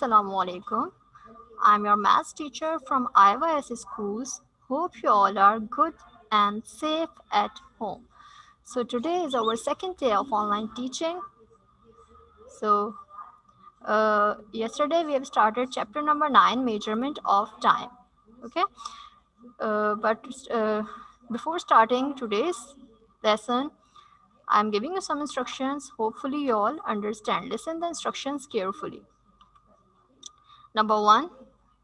Assalamu alaikum. I'm your maths teacher from IYS schools. Hope you all are good and safe at home. So today is our second day of online teaching. So yesterday we have started chapter number 9, measurement of time. Okay, but before starting today's lesson, I'm giving you some instructions. Hopefully you all understand. Listen the instructions carefully. Number 1,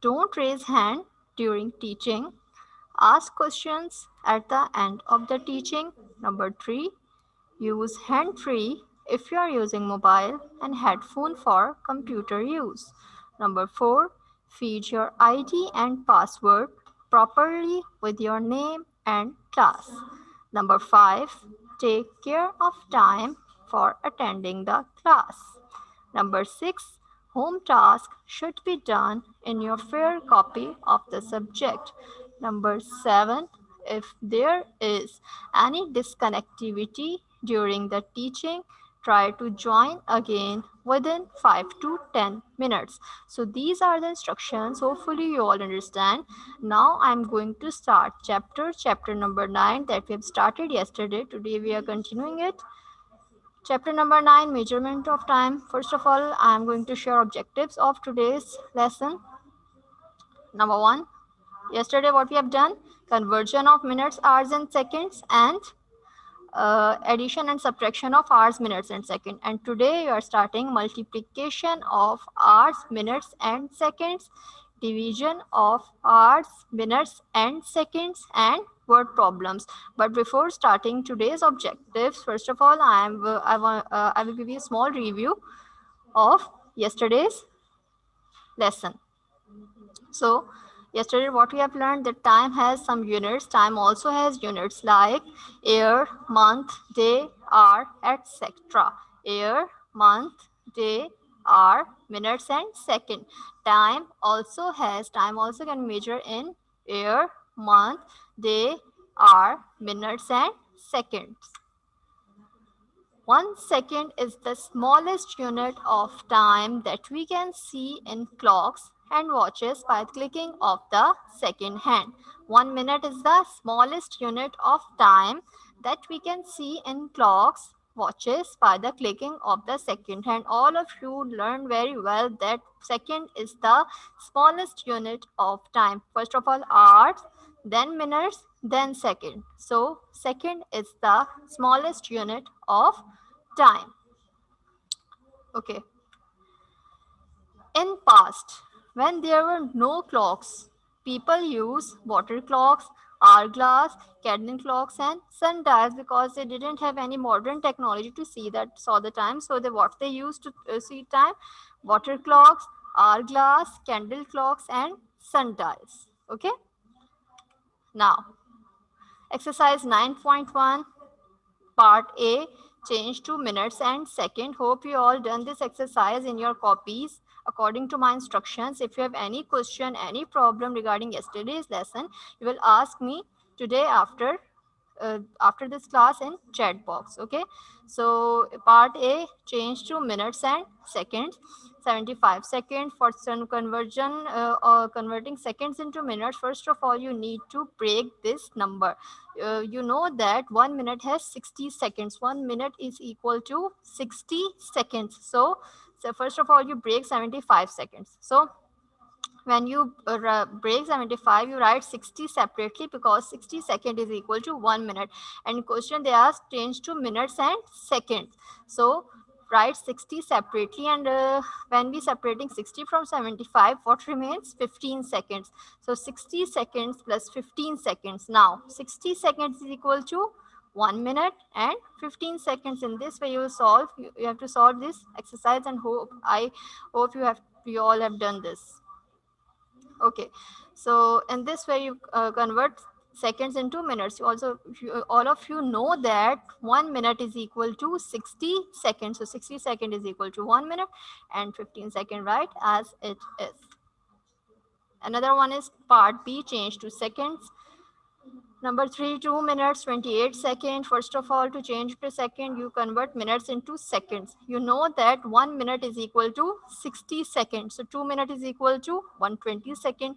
don't raise hand during teaching. Ask questions at the end of the teaching. Number 3, use hand-free if you are using mobile and headphone for computer use. Number 4, feed your ID and password properly with your name and class. Number 5, take care of time for attending the class. Number 6, home task should be done in your fair copy of the subject. Number 7, if there is any disconnectivity during the teaching, try to join again within 5 to 10 minutes. So these are the instructions. Hopefully you all understand. Now I'm going to start chapter number 9 that we have started yesterday. Today we are continuing it. Chapter number 9, measurement of time. First of all, I am going to share objectives of today's lesson. Number 1, yesterday what we have done, conversion of minutes, hours and seconds, and addition and subtraction of hours, minutes and second. And today you are starting multiplication of hours, minutes and seconds, division of hours, minutes and seconds, and word problems. But before starting today's objectives, first of all, I will give you a small review of yesterday's lesson. So yesterday what we have learned, that time has some units. Time also has units like year, month, day, hour, etc. Year, month, day, hour, minutes and second. Time also can measure in year, month, day, hour, minutes and seconds. 1 second is the smallest unit of time that we can see in clocks and watches by clicking of the second hand. 1 minute is the smallest unit of time that we can see in clocks, watches by the clicking of the second hand. All of you learn very well that second is the smallest unit of time. First of all, hours, then minutes, then second. So second is the smallest unit of time. Okay. In past, when there were no clocks, people used water clocks, hourglass, candle clocks, and sundials because they didn't have any modern technology to saw the time. So what they used to see time, water clocks, hourglass, candle clocks, and sundials. Okay. Now, exercise 9.1. Part A, change to minutes and second. Hope you all done this exercise in your copies according to my instructions. If you have any question, any problem regarding yesterday's lesson, you will ask me today after this class in chat box. Okay, so part A, change to minutes and seconds. 75 seconds for some conversion, converting seconds into minutes. First of all, you need to break this number. You know that 1 minute has 60 seconds. 1 minute is equal to 60 seconds. So first of all, you break 75 seconds. So when you break 75, you write 60 separately because 60 second is equal to 1 minute. And question they ask, change to minutes and seconds. So write 60 separately, and when we separating 60 from 75, what remains? 15 seconds. So 60 seconds plus 15 seconds. Now 60 seconds is equal to 1 minute and 15 seconds. In this way you will solve, you have to solve this exercise, and I hope you all have done this. Okay, so in this way you convert seconds into minutes. All of you know that 1 minute is equal to 60 seconds. So 60 second is equal to 1 minute, and 15 second, right, as it is. Another one is part B, change to seconds. Number 3, 2 minutes 28 seconds. First of all, to change to second, you convert minutes into seconds. You know that 1 minute is equal to 60 seconds. So 2 minutes is equal to 120 seconds.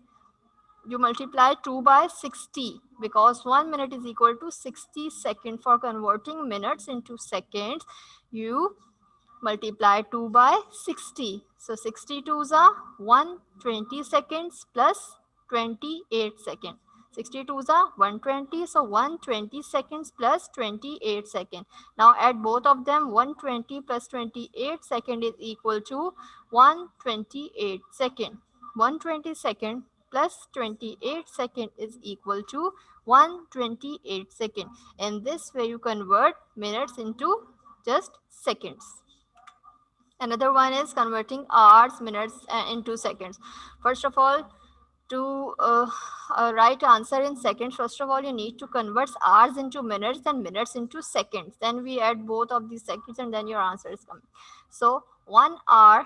You multiply 2 by 60 because 1 minute is equal to 60 seconds. For converting minutes into seconds, you multiply 2 by 60. So 62s are 120 seconds plus 28 seconds. 62s are 120, so 120 seconds plus 28 seconds. Now add both of them. 120 plus 28 second is equal to 128 second. 120 second plus 28 second is equal to 128 second. In this way you convert minutes into just seconds. Another one is converting hours, minutes into seconds. First of all, to write answer in seconds, first of all, you need to convert hours into minutes and minutes into seconds. Then we add both of these seconds and then your answer is coming. So 1 hour,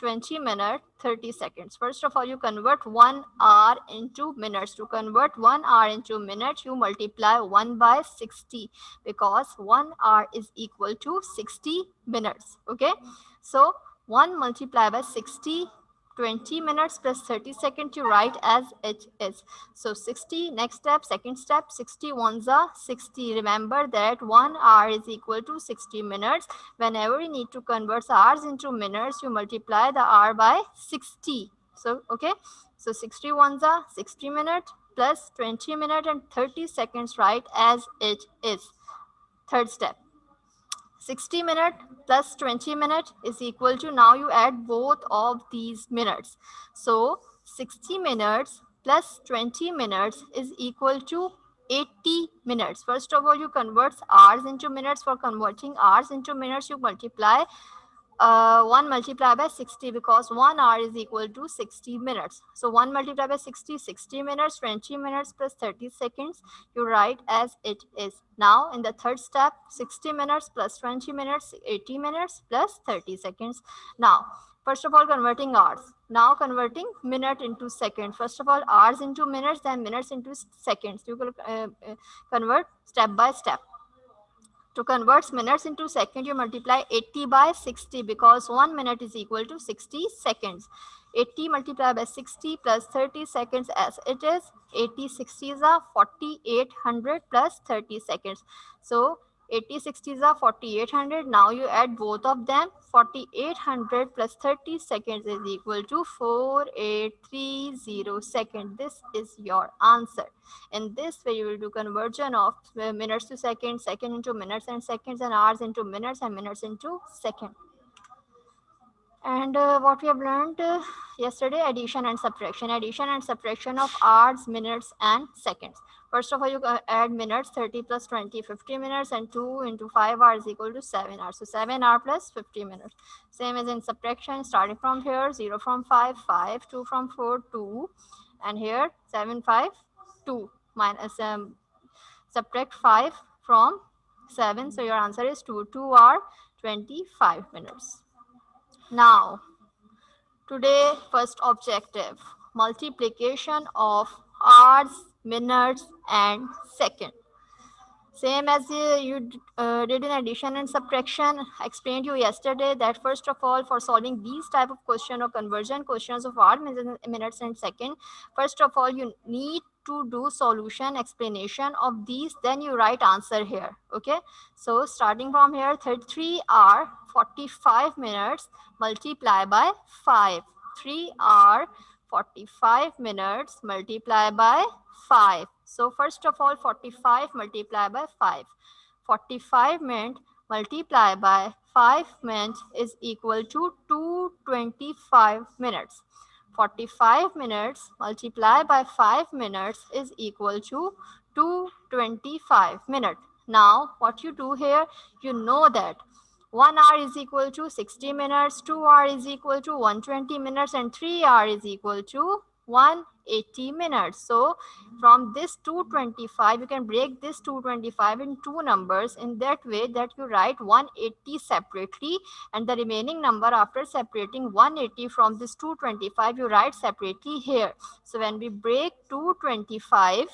20 minutes, 30 seconds. First of all, you convert 1 hour into minutes. To convert 1 hour into minutes, you multiply 1 by 60 because 1 hour is equal to 60 minutes. Okay. So 1 multiplied by 60, 20 minutes plus 30 seconds you write as it is. So 60, next step, second step, 60 ones are 60. Remember that 1 hour is equal to 60 minutes. Whenever you need to convert hours into minutes, you multiply the hour by 60. So, okay. So 60 ones are 60 minutes plus 20 minutes and 30 seconds write as it is. Third step. 60 minutes plus 20 minutes is equal to, now you add both of these minutes. So 60 minutes plus 20 minutes is equal to 80 minutes. First of all, you convert hours into minutes. For converting hours into minutes, you multiply 1 multiplied by 60 because 1 hour is equal to 60 minutes. So 1 multiplied by 60, 60 minutes, 20 minutes plus 30 seconds, you write as it is. Now in the third step, 60 minutes plus 20 minutes, 80 minutes plus 30 seconds. Now, first of all, converting hours. Now converting minute into second. First of all, hours into minutes, then minutes into seconds. You will convert step by step. To convert minutes into second, you multiply 80 by 60 because 1 minute is equal to 60 seconds. 80 multiplied by 60 plus 30 seconds as it is. 80 60s are 4800 plus 30 seconds. So 80 60s are 4800. Now you add both of them. 4800 plus 30 seconds is equal to 4830 seconds. This is your answer. In this way, you will do conversion of minutes to seconds, second into minutes and seconds, and hours into minutes and minutes into second. And what we have learned yesterday, addition and subtraction. Addition and subtraction of hours, minutes, and seconds. First of all, you add minutes, 30 plus 20, 50 minutes, and 2 into 5 hours equal to 7 hours. So 7 hours plus 50 minutes. Same as in subtraction, starting from here, 0 from 5, 5, 2 from 4, 2, and here 7, 5, 2. Minus, subtract 5 from 7. So your answer is 2. 2 hours, 25 minutes. Now, today first objective, multiplication of hours, minutes and second. Same as you did in addition and subtraction. I explained you yesterday that first of all, for solving these type of question or conversion questions of hours, minutes and second, first of all you need to do solution explanation of these, then you write answer here. Okay, so starting from here, 3 hour 45 minutes multiply by 5. 3 hour 45 minutes multiply by 5. So first of all, 45 multiply by 5. 45 minutes multiply by 5 minutes is equal to 225 minutes. 45 minutes multiply by 5 minutes is equal to 225 minutes. Now what you do here, you know that 1 hour is equal to 60 minutes, 2 hour is equal to 120 minutes, and 3 hour is equal to 180 minutes. So from this 225, you can break this 225 in two numbers in that way that you write 180 separately and the remaining number after separating 180 from this 225, you write separately here. So when we break 225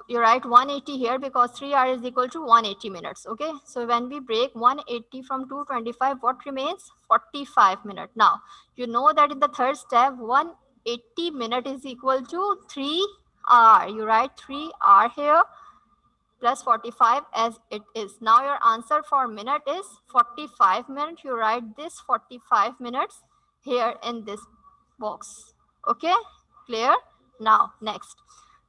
you write 180 here because 3 hours is equal to 180 minutes. Okay, so when we break 180 from 225, what remains? 45 minutes. Now you know that in the third step 180 minute is equal to 3 hour. You write 3 hour here plus 45 as it is. Now your answer for minute is 45 minutes. You write this 45 minutes here in this box. Okay, clear? Now next,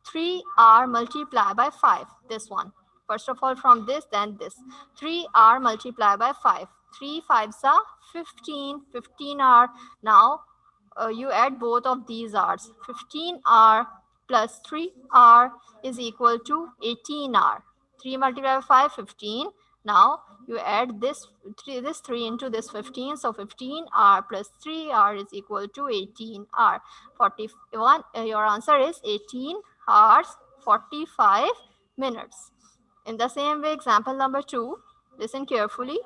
3 hour multiply by 5, this one. First of all from this, then this. 3 hour multiply by 5. 3 5s are 15, 15 hour. Now you add both of these hours. 15 hour plus 3 hour is equal to 18 hour. 3 multiplied by 5, 15. Now you add this 3 into this 15. So 15 hour plus 3 hour is equal to 18 hour. 41. Your answer is 18 hours 45 minutes. In the same way, example number 2. Listen carefully.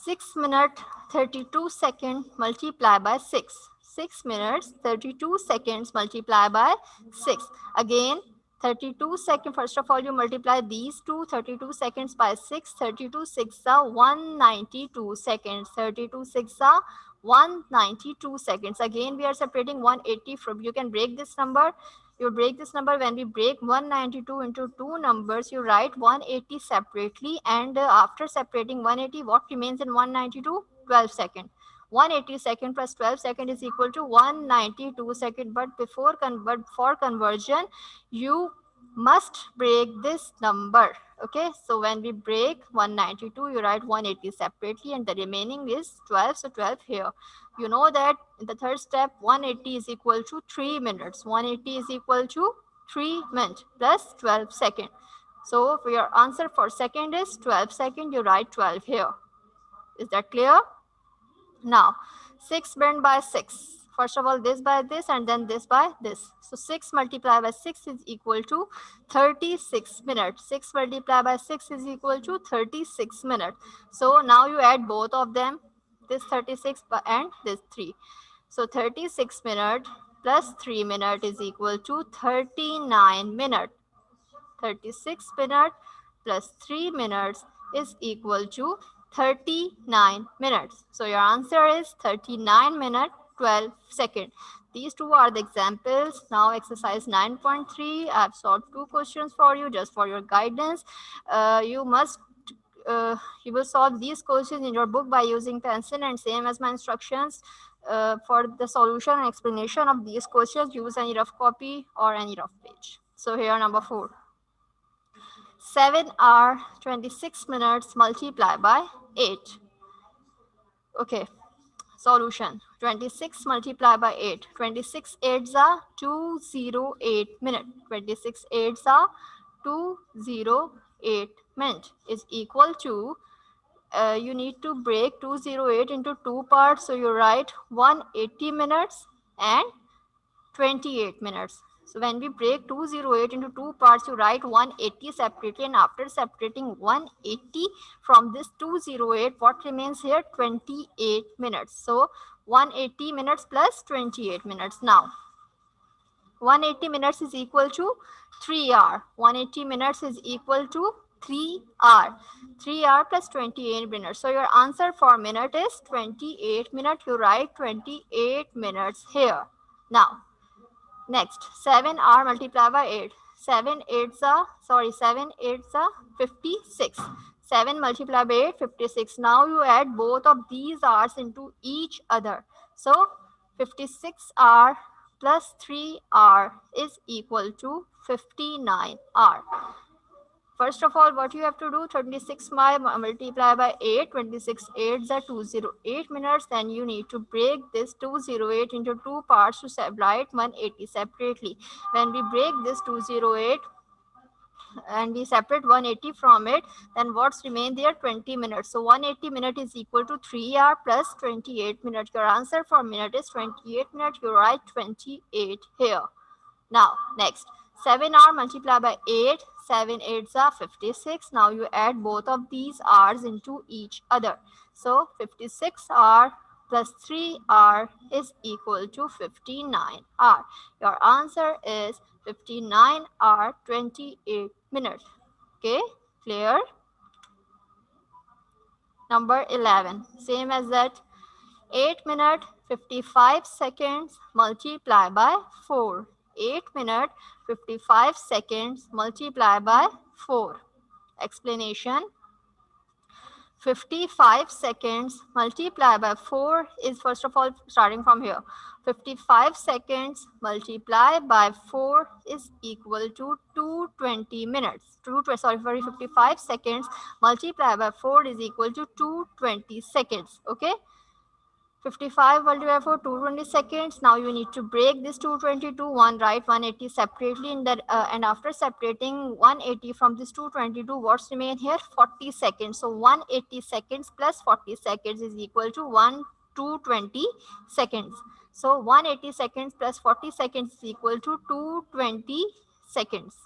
6 minutes 32 seconds multiply by 6. 6 minutes 32 seconds multiply by 6. Again 32 seconds. First of all you multiply these two. 32 seconds by 6. 32 6 are 192 seconds. 32 6 are 192 seconds. Again we are separating 180 from, you can break this number. You break this number. When we break 192 into two numbers, you write 180 separately, and after separating 180, what remains in 192? 12 second. 180 second plus 12 second is equal to 192 second. But for conversion, you must break this number. Okay, so when we break 192, you write 180 separately, and the remaining is 12. So 12 here. You know that in the third step 180 is equal to 3 minutes. 180 is equal to 3 minutes plus 12 second. So for your answer for second is 12 second. You write 12 here. Is that clear? Now 6 burned by 6. First of all this by this and then this by this. So 6 multiplied by 6 is equal to 36 minutes. 6 multiplied by 6 is equal to 36 minutes. So now you add both of them, this 36 and this 3. So 36 minutes plus 3 minutes is equal to 39 minutes. 36 minutes plus 3 minutes is equal to 39 minutes. So your answer is 39 minutes 12 seconds. These two are the examples. Now exercise 9.3. I have solved two questions for you just for your guidance. You will solve these questions in your book by using pencil, and same as my instructions. For the solution and explanation of these questions, use any rough copy or any rough page. So here number 4. 7 hour 26 minutes multiply by 8. Okay, solution. 26 multiply by 8. 26 8s are 208 minute. 26 8s are 208 minute is equal to, you need to break 208 into two parts. So you write 180 minutes and 28 minutes. So when we break 208 into two parts, you write 180 separately, and after separating 180 from this 208, what remains here? 28 minutes. So 180 minutes plus 28 minutes. Now 180 minutes is equal to 3 hour. 180 minutes is equal to 3 hour. 3 hour plus 28 minutes. So your answer for minute is 28 minutes. You write 28 minutes here. Now next, 7 hour multiplied by 8. 7 8s are 56. 7 multiplied by 8, 56. Now you add both of these hours into each other. So 56 hour plus 3 hour is equal to 59 hour. First of all, what you have to do, 26 multiply by 8, 26 8s are 208 minutes. Then you need to break this 208 into two parts to separate 180 separately. When we break this 208 and we separate 180 from it, then what's remain there? 20 minutes. So 180 minutes is equal to 3 hour plus 28 minutes. Your answer for minute is 28 minutes. You write 28 here. Now next, 7 hour multiplied by 8. 7 8s are 56. Now you add both of these hours into each other. So 56 hour plus 3 hour is equal to 59 hour. Your answer is 59 hour 28 minutes. Okay, clear? Number 11, same as that. 8 minute 55 seconds multiply by 4. 8 minute 55 seconds multiply by 4. Explanation: 55 seconds multiplied by 4 is, first of all, starting from here. 55 seconds multiplied by 4 is equal to 220 minutes. 55 seconds multiplied by 4 is equal to 220 seconds. Okay. 55 multiplied by 4, 220 seconds. Now you need to break this 220 to 1, write 180 separately in that, and after separating 180 from this 222, what's remain here? 40 seconds. So 180 seconds plus 40 seconds is equal to 220 seconds. So 180 seconds plus 40 seconds is equal to 220 seconds.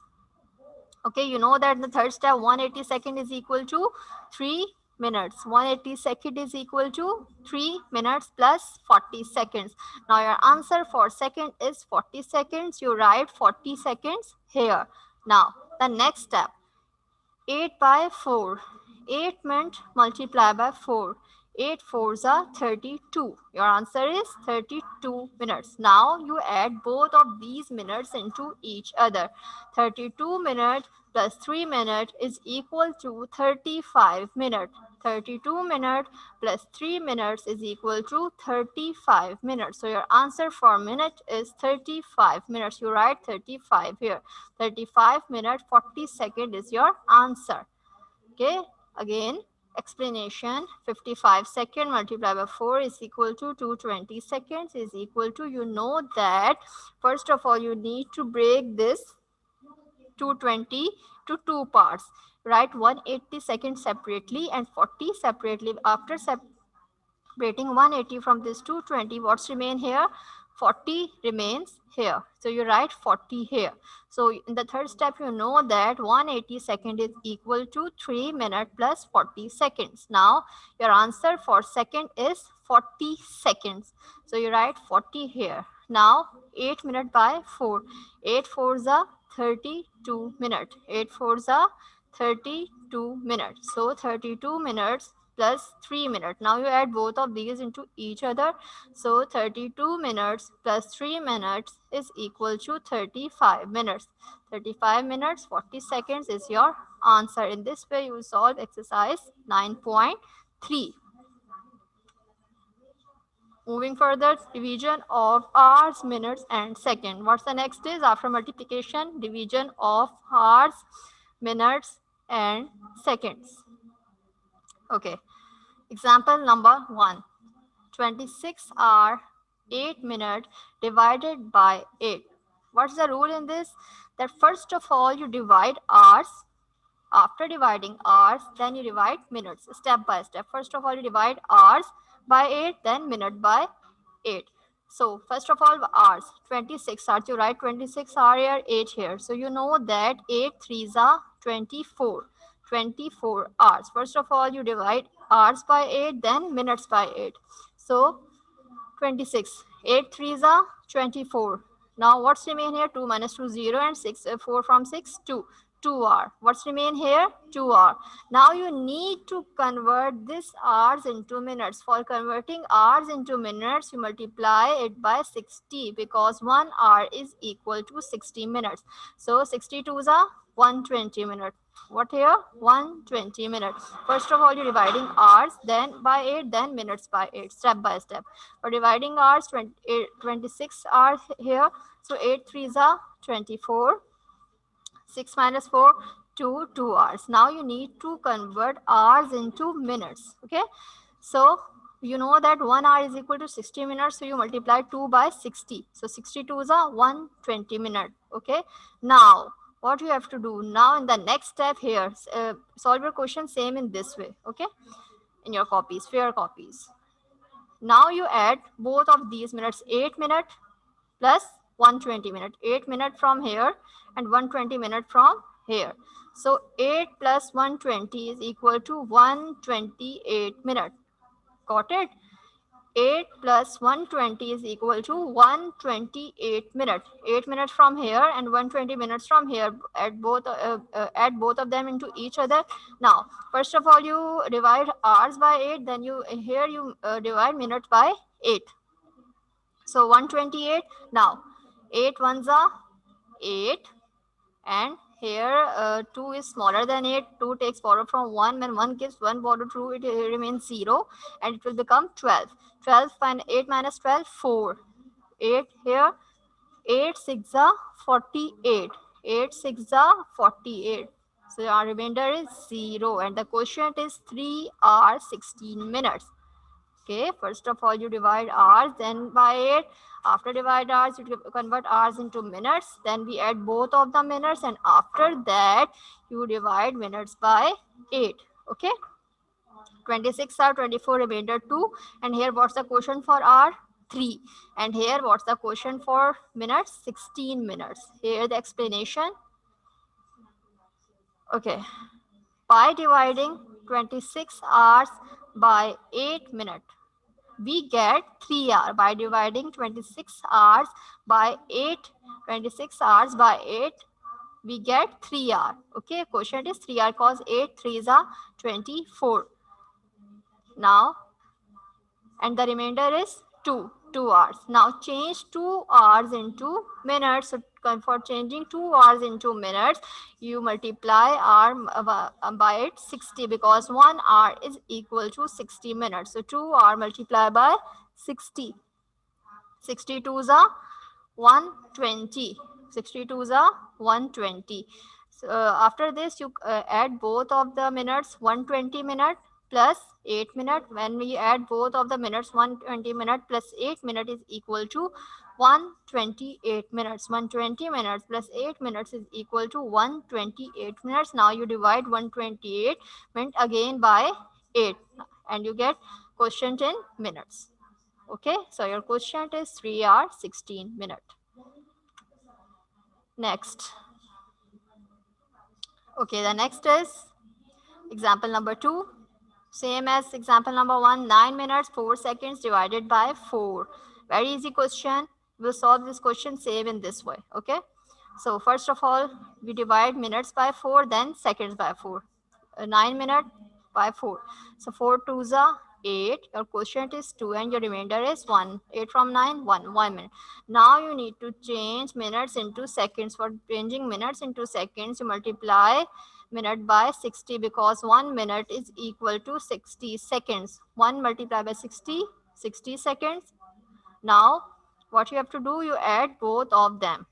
Okay, you know that in the third step, 180 second is equal to 3 minutes. 180 second is equal to 3 minutes plus 40 seconds. Now your answer for second is 40 seconds. You write 40 seconds here. Now the next step, 8 by 4. 8 meant multiply by 4. 8 fours are 32. Your answer is 32 minutes. Now you add both of these minutes into each other. 32 minutes plus 3 minutes is equal to 35 minutes. 32 minutes plus 3 minutes is equal to 35 minutes. So your answer for minute is 35 minutes. You write 35 here. 35 minutes 40 seconds is your answer. Okay, again explanation: 55 seconds multiplied by 4 is equal to 220 seconds is equal to, you know that first of all you need to break this 220 to two parts. Write 180 seconds separately and 40 separately. After separating 180 from this 220, what's remain here? 40 remains here. So you write 40 here. So in the third step, you know that 180 second is equal to 3 minutes plus 40 seconds. Now your answer for second is 40 seconds. So you write 40 here. Now 8 minutes by 4. 8 fours are 32 minutes. 8 fours are 32 minutes. So 32 minutes plus 3 minutes. Now you add both of these into each other. So 32 minutes plus 3 minutes is equal to 35 minutes. 35 minutes 40 seconds is your answer. In this way you solve exercise 9.3. Moving further, division of hours, minutes and second. What's the next is, after multiplication, division of hours, minutes and seconds. Okay. Example number 1. 26 hour 8 minute divided by 8. What's the rule in this? That first of all you divide hours. After dividing hours, then you divide minutes step by step. First of all you divide hours by 8, then minute by 8. So first of all hours, 26 hours, you write 26 hour here, 8 here. So you know that 8 threes are 24. 24 hours. First of all you divide hours by 8, then minutes by 8. So 26. 8 threes are 24. Now what's remain here? 2 minus 2, 0, and 6, 4 from 6, 2. 2 hour. What's remain here? 2 hour. Now you need to convert this hours into minutes. For converting hours into minutes, you multiply it by 60, because 1 hour is equal to 60 minutes. So 62 is a 120 minutes. What here? 120 minutes. First of all, you're dividing hours, then by 8, then minutes by 8, step by step. For dividing hours, 26 hours here. So 8 threes are 24. 6 minus 4, 2 hours. Now you need to convert hours into minutes. Okay. So you know that 1 hour is equal to 60 minutes. So you multiply 2 by 60. So 62 is a 120 minute. Okay. Now what you have to do now in the next step here, solve your question same in this way. Okay. In your copies, fair copies. Now you add both of these minutes, 8 minute plus 120 minute. 8 minute from here and 120 minute from here. So 8 plus 120 is equal to 128 minute. Got it? 8 plus 120 is equal to 128 minutes. 8 minutes from here and 120 minutes from here. Add both of them into each other. Now, first of all, you divide hours by 8. Then you divide minutes by 8. So 128. Now, 8 ones are 8, and here 2 is smaller than 8. 2 takes power from 1. When 1 gives 1 power to 2, it remains 0, and it will become 12. 8 minus 12, 4. 8 here. 8 6 are 48. 8 6 are 48. So our remainder is 0, and the quotient is 3 hours 16 minutes. Okay, first of all you divide hours, then by 8. After divide hours, you convert hours into minutes, then we add both of the minutes, and after that you divide minutes by 8. Okay, 26 are 24, remainder 2. And here what's the quotient for hour? 3. And here what's the quotient for minutes? 16 minutes. Here the explanation. Okay, by dividing 26 hours by 8 minutes, we get 3 hours. By dividing 26 hours by 8, 26 hours by 8, we get 3 hours. Okay, quotient is 3 hours, cause 8 3s are 24. Now, and the remainder is 2 hours. Now change 2 hours into minutes. So for changing 2 hours into minutes, you multiply hour by it 60, because 1 hour is equal to 60 minutes. So 2 hour multiplied by 60. 62 is a 120. 62 is a 120. So after this, you add both of the minutes. 120 minute plus 8 minute. When we add both of the minutes, 120 minute plus 8 minute is equal to 128 minutes. 120 minutes plus 8 minutes is equal to 128 minutes. Now you divide 128 minute again by 8, and you get quotient in minutes. Okay, so your quotient is 3 hours 16 minutes. Next. Okay, the next is example number 2. Same as example number 1, 9 minutes 4 seconds divided by 4. Very easy question. We'll solve this question same in this way. Okay, so first of all, we divide minutes by 4, then seconds by 4. 9 minutes by 4. So 4 2s are 8. Your quotient is 2, and your remainder is 1. 8 from 9, 1 minute. Now you need to change minutes into seconds. For changing minutes into seconds, you multiply minute by 60, because 1 minute is equal to 60 seconds. 1 multiplied by 60, 60 seconds. Now what you have to do, you add both of them.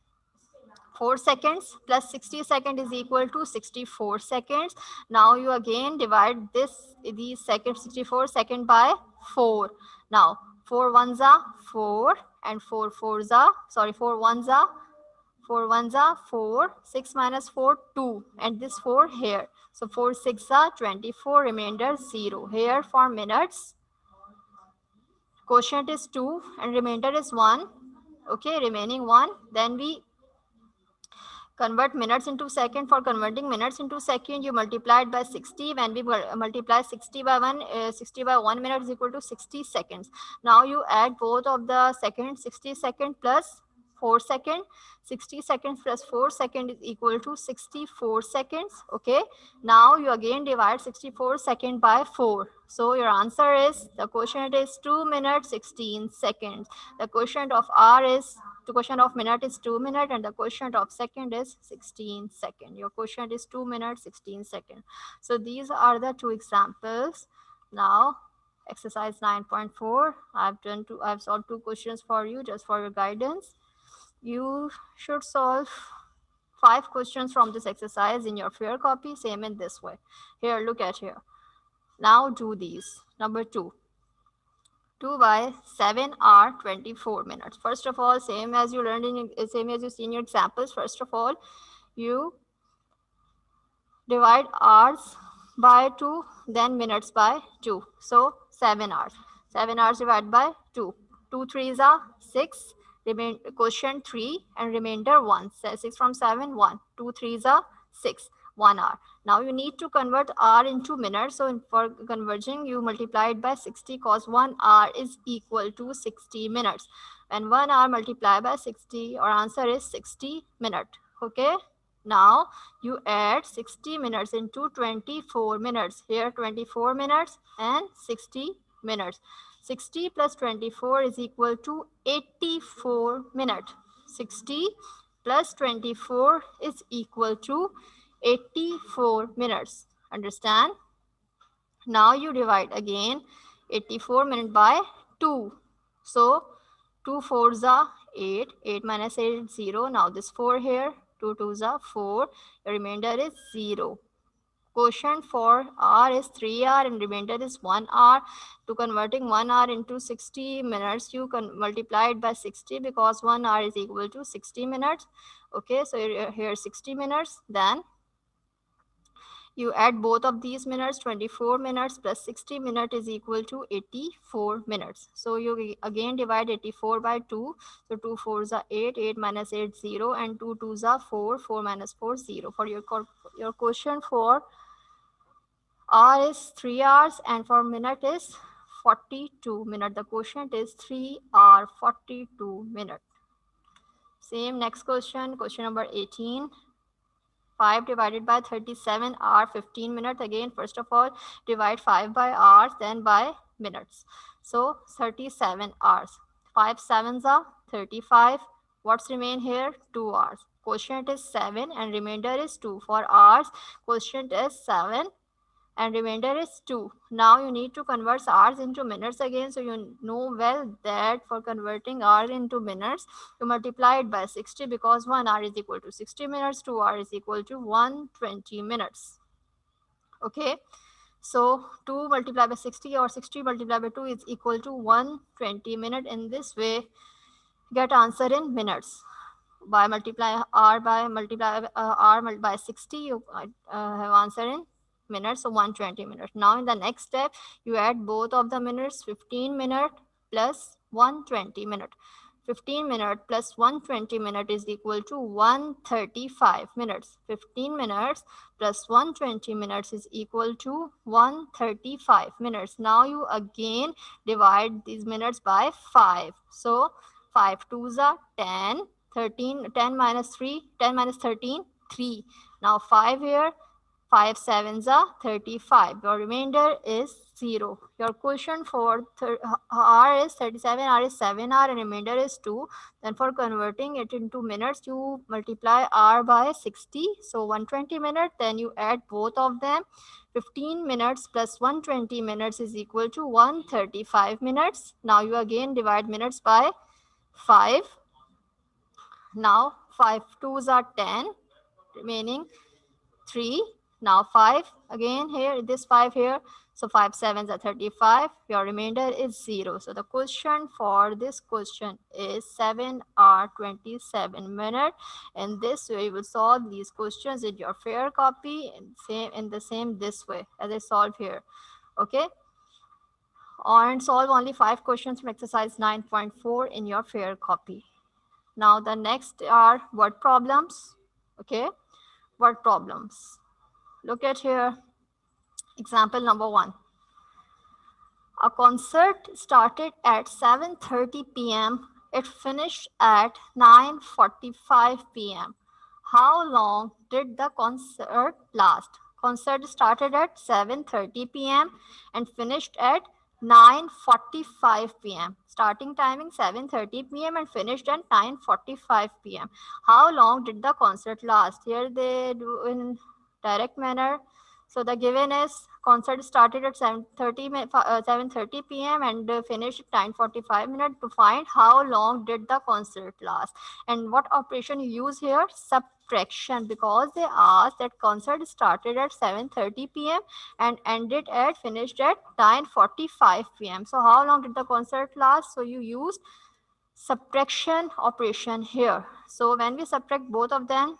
4 seconds plus 60 seconds is equal to 64 seconds. Now you again divide these seconds, 64 second by 4. Now 4 ones are 4, and 4 fours are, sorry, 4 ones are 4. 6 minus 4, 2, and this 4 here. So 4 6 are 24, remainder 0. Here for minutes, quotient is 2 and remainder is 1. Okay, remaining 1. Then we convert minutes into second. For converting minutes into second, you multiply it by 60. When we multiply 60 by 1, 60 by 1 minute is equal to 60 seconds. Now you add both of the seconds. 60 second plus 4 second. 60 seconds plus 4 second is equal to 64 seconds. Okay, now you again divide 64 second by 4. So your answer is, the quotient is 2 minutes 16 seconds. The quotient of hour is, the quotient of minute is 2 minutes, and the quotient of second is 16 seconds. Your quotient is 2 minutes 16 seconds. So these are the two examples. Now exercise 9.4, I've solved 2 questions for you just for your guidance. You should solve 5 questions from this exercise in your fair copy, same in this way. Here, look at here. Now do these. Number 2. 2 by 7 are 24 minutes. First of all, same as you learned same as you see in your examples. First of all, you divide hours by 2, then minutes by 2. So 7 hours. 7 hours divided by 2. 2 3s are 6. Quotient 3 and remainder 1. 6 from 7, 1. 2 3s are 6. 1 hour. Now you need to convert hour into minutes. So for converging, you multiply it by 60 because 1 hour is equal to 60 minutes. When 1 hour multiplied by 60, our answer is 60 minutes. Okay. Now you add 60 minutes into 24 minutes. Here 24 minutes and 60 minutes. 60 plus 24 is equal to 84 minutes. 60 plus 24 is equal to 84 minutes. Understand? Now you divide again 84 minutes by 2. So 2 fours are 8. 8 minus 8 is 0. Now this 4 here. 2 twos are 4. The remainder is 0. Quotient for hour is 3 hour and remainder is 1 hour. To converting 1 hour into 60 minutes, you can multiply it by 60 because 1 hour is equal to 60 minutes. Okay, so here 60 minutes. Then you add both of these minutes. 24 minutes plus 60 minutes is equal to 84 minutes. So you again divide 84 by 2. So 2 fours are 8. 8 minus 8 0 and 2 twos are 4. 4 minus 4 0. For your quotient for hour is 3 hours and for minute is 42 minutes. The quotient is 3 hour 42 minutes. Same next question, question number 18. 5 divided by 37 hour 15 minutes. Again, first of all, divide 5 by hours, then by minutes. So 37 hours. 5 sevens are 35. What's remain here? 2 hours. Quotient is 7 and remainder is 2. For hours, quotient is 7 and remainder is 2. Now you need to convert hours into minutes again. So you know well that for converting hour into minutes, you multiply it by 60 because 1 hour is equal to 60 minutes, 2 hours is equal to 120 minutes. Okay. So 2 multiplied by 60 or 60 multiplied by 2 is equal to 120 minutes. In this way, get answer in minutes. By multiply r by multiply r by 60, you have answer in minutes, so 120 minutes. Now in the next step, you add both of the minutes. 15 minute plus 120 minute. 15 minute plus 120 minute is equal to 135 minutes. 15 minutes plus 120 minutes is equal to 135 minutes. Now you again divide these minutes by 5. So 5 twos are 10. 13, 10 minus 3, 10 minus 13, 3. Now 5 here, 5 sevens are 35. Your remainder is 0. Your quotient for R is 37, R is 7 R and remainder is 2. Then for converting it into minutes, you multiply R by 60. So 120 minutes, then you add both of them. 15 minutes plus 120 minutes is equal to 135 minutes. Now you again divide minutes by 5. Now 5 twos are 10, remaining 3. Now 5 again here, this 5 here. So 5 sevens are 35. Your remainder is 0. So the question for this question is 7 hour 27 minutes. In this way, you will solve these questions in your fair copy in the same this way as I solve here. Okay. And solve only 5 questions from exercise 9.4 in your fair copy. Now the next are word problems. Okay, word problems. Look at here. Example number 1. A concert started at 7:30 p.m. It finished at 9:45 p.m. How long did the concert last? Concert started at 7:30 p.m. and finished at 9:45 p.m. Starting timing 7:30 p.m. and finished at 9:45 p.m. How long did the concert last? Here they do in direct manner. So the given is concert started at 7:30 p.m. and finished at 9:45 minutes. To find how long did the concert last and what operation you use here, subtraction, because they asked that concert started at 7:30 p.m. and ended at finished at 9:45 p.m. So how long did the concert last? So you use subtraction operation here. So when we subtract both of them,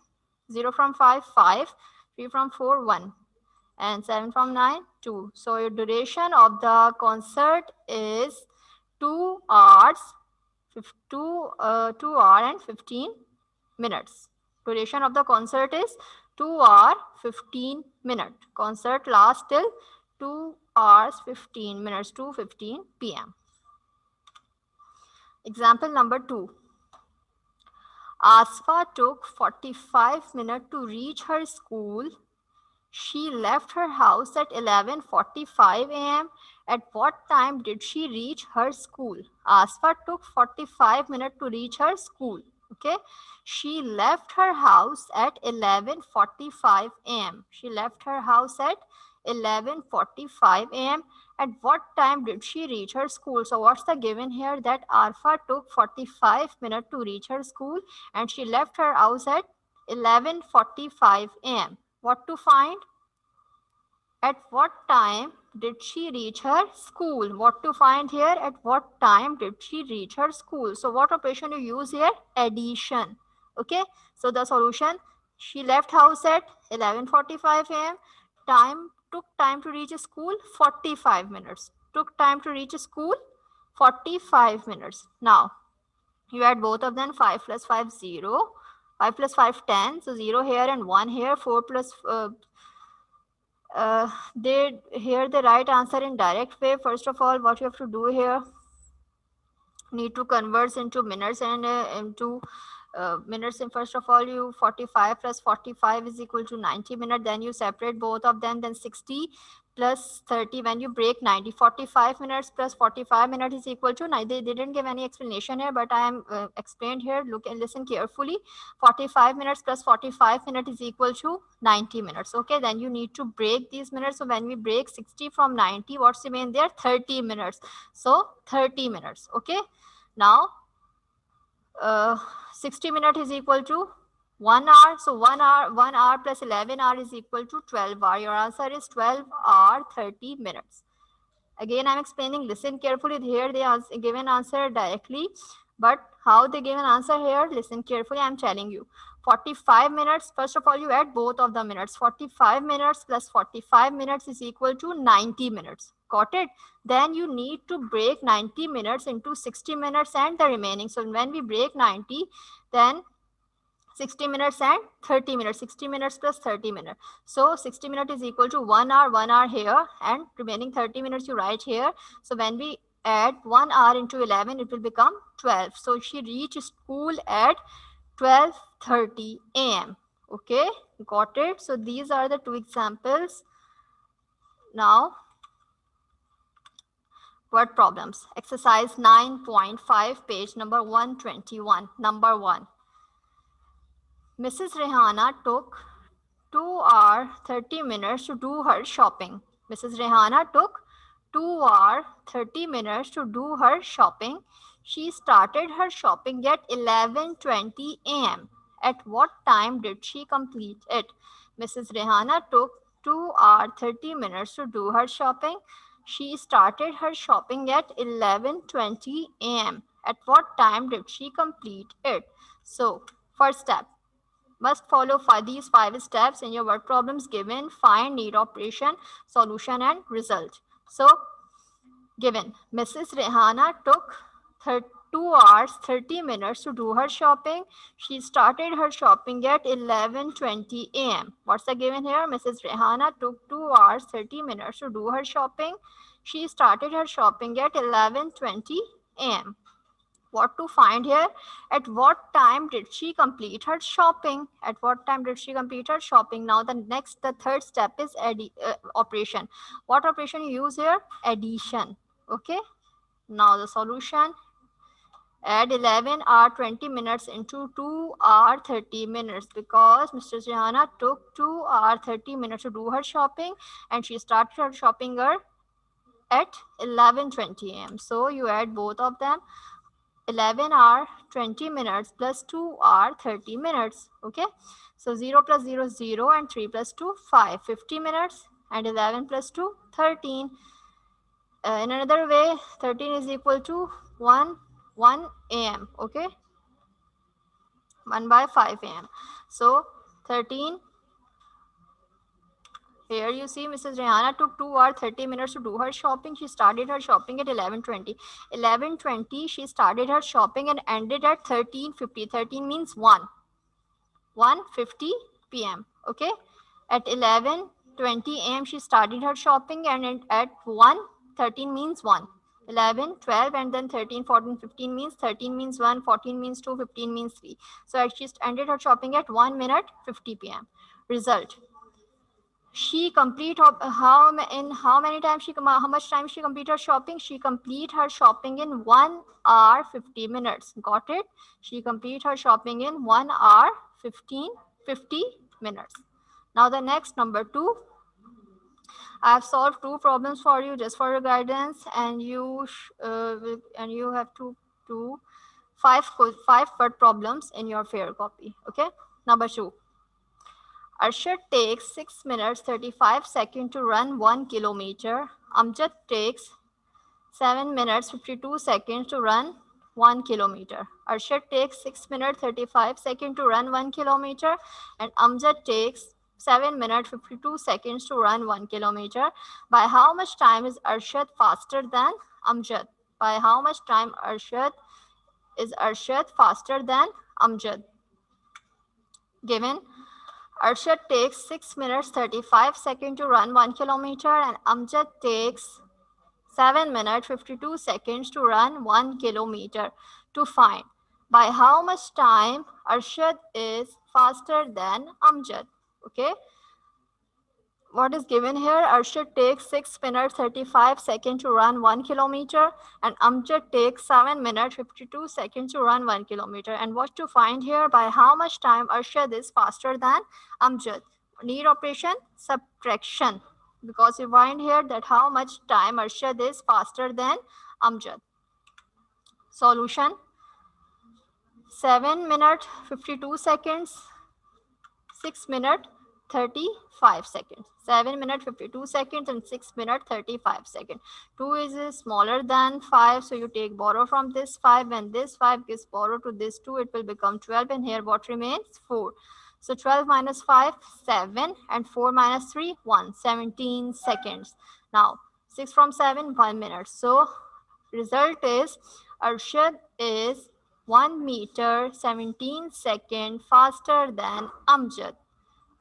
0 from 5, 5, 3 from 4, 1 and 7 from 9, 2. So your duration of the concert is 2 hours, 2 hour and 15 minutes. Duration of the concert is 2 hour 15 minute. Concert lasts till 2 hours 15 minutes, 2:15 p.m. Example number 2. Asfa took 45 minutes to reach her school. She left her house at 11:45 a.m. At what time did she reach her school? Asfa took 45 minutes to reach her school. Okay. She left her house at 11:45 a.m. She left her house at 11:45 a.m. At what time did she reach her school? So what's the given here? That Arfa took 45 minutes to reach her school and she left her house at 11:45 a.m. What to find? At what time did she reach her school? What to find here? At what time did she reach her school? So what operation you use here? Addition. Okay. So the solution, she left house at 11:45 a.m. Took time to reach school 45 minutes. Took time to reach school 45 minutes. Now you add both of them. 5 plus 5 0. 5 plus 5 10. So 0 here and 1 here. 4 plus they here the right answer in direct way. First of all, what you have to do here, need to convert into minutes and into minutes. And first of all, you 45 plus 45 is equal to 90 minutes. Then you separate both of them. Then 60 plus 30, when you break 90, 45 minutes plus 45 minutes is equal to 9. They didn't give any explanation here, but I am explained here. Look and listen carefully. 45 minutes plus 45 minutes is equal to 90 minutes. Okay, then you need to break these minutes. So when we break 60 from 90, what's remain there? 30 minutes. So 30 minutes. Okay, now 60 minutes is equal to 1 hour. So 1 hour plus 11 hour is equal to 12 hour. Your answer is 12 hour 30 minutes. Again, I'm explaining. Listen carefully. Here they are given answer directly, but how they given answer here? Listen carefully. I'm telling you. 45 minutes. First of all, you add both of the minutes. 45 minutes plus 45 minutes is equal to 90 minutes. Got it? Then you need to break 90 minutes into 60 minutes and the remaining. So when we break 90, then 60 minutes and 30 minutes. 60 minutes plus 30 minutes. So 60 minutes is equal to 1 hour here, and remaining 30 minutes you write here. So when we add 1 hour into 11, it will become 12. So she reached school at 12:30 a.m. Okay, got it? So these are the two examples. Now, word problems. Exercise 9.5, page number 121. Number 1. Mrs. Rehana took 2 hours 30 minutes to do her shopping. Mrs. Rehana took 2 hours 30 minutes to do her shopping. She started her shopping at 11:20 a.m. At what time did she complete it? Mrs. Rehana took 2 hours 30 minutes to do her shopping. She started her shopping at 11:20 a.m. At what time did she complete it? So, first step, must follow these 5 steps in your word problems given. Find, need operation, solution and result. So given, Mrs. Rehana took 2 hours 30 minutes to do her shopping. She started her shopping at 11:20 a.m. What's the given here? Mrs. Rehana took 2 hours 30 minutes to do her shopping. She started her shopping at 11:20 a.m. What to find here? At what time did she complete her shopping? At what time did she complete her shopping? Now the third step is operation. What operation you use here? Addition. Okay, now the solution. Add 11 hour 20 minutes into 2 hour 30 minutes, because Mr. Rehana took 2 hour 30 minutes to do her shopping and she started her shopping at 11:20 a.m. So you add both of them. 11 hour 20 minutes plus 2 hour 30 minutes. Okay, so 0 plus 0 is 0 and 3 plus 2 5, 50 minutes, and 11 plus 2 13. In another way, 13 is equal to 1 a.m. Okay, 1 by 5 a.m. So 13. Here you see Mrs. Rehana took 2 hours 30 minutes to do her shopping. She started her shopping at 11:20. 11:20 she started her shopping and ended at 13:50. 13 means 1:50 p.m. Okay, at 11:20 a.m. she started her shopping, and at 1:13 means 1. 11, 12, and then 13, 14, 15 means 13 means 1, 14 means 2, 15 means 3. So she ended her shopping at 1 minute 50 p.m. Result: she complete in how many times how much time she complete her shopping? She complete her shopping in 1 hour 50 minutes. Got it? She complete her shopping in 1 hour 50 minutes. Now the next, number 2. I have solved 2 problems for you just for your guidance, and you have to do five word problems in your fair copy. Okay. Number 2. Arshad takes 6 minutes 35 seconds to run 1 kilometer. Amjad takes 7 minutes 52 seconds to run 1 kilometer. Arshad takes 6 minutes 35 seconds to run 1 kilometer, and Amjad takes 7 minutes 52 seconds to run 1 kilometer. By how much time is Arshad faster than Amjad? By how much time is Arshad faster than Amjad? Given Arshad takes 6 minutes 35 seconds to run 1 kilometer, and Amjad takes 7 minutes 52 seconds to run 1 kilometer. To find by how much time Arshad is faster than Amjad. Okay, what is given here? Arshad takes 6 minutes 35 seconds to run 1 kilometer, and Amjad takes 7 minutes 52 seconds to run 1 kilometer. And what to find here? By how much time Arshad is faster than Amjad? Need operation subtraction, because we find here that how much time Arshad is faster than Amjad. Solution: 7 minutes 52 seconds, 6 minute 35 seconds. 7 minute 52 seconds and 6 minute 35 seconds. 2 is smaller than 5, so you take borrow from this 5. When this 5 gets borrowed to this 2, it will become 12, and here what remains? 4. So 12 minus 5, 7, and 4 minus 3, 1. 17 seconds. Now 6 from 7, 1 minute. So result is Arshad is 1 meter 17 second faster than Amjad.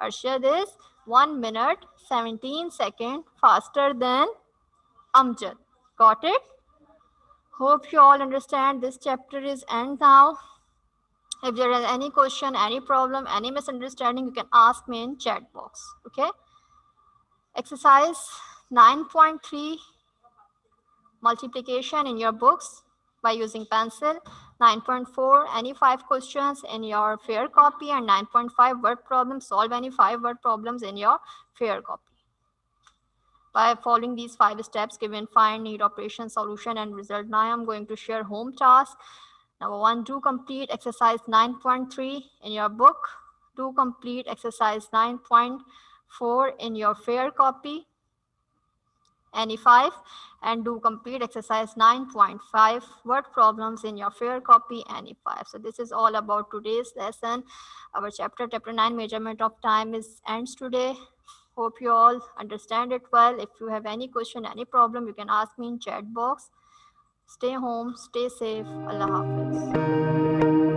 Arshad is 1 minute 17 second faster than Amjad. Got it? Hope you all understand. This chapter is end now. If there is any question, any problem, any misunderstanding, you can ask me in chat box. Okay? Exercise 9.3, multiplication in your books by using pencil. 9.4, any 5 questions in your fair copy, and 9.5, word problems. Solve any 5 word problems in your fair copy. By following these 5 steps given, find, need, operation, solution, and result. Now I am going to share home task. Number 1, do complete exercise 9.3 in your book. Do complete exercise 9.4 in your fair copy, any 5, and do complete exercise 9.5 word problems in your fair copy, any 5. So this is all about today's lesson. Our chapter 9, measurement of time, is ends today. Hope you all understand it well. If you have any question, any problem, you can ask me in chat box. Stay home, stay safe. Allah Hafiz.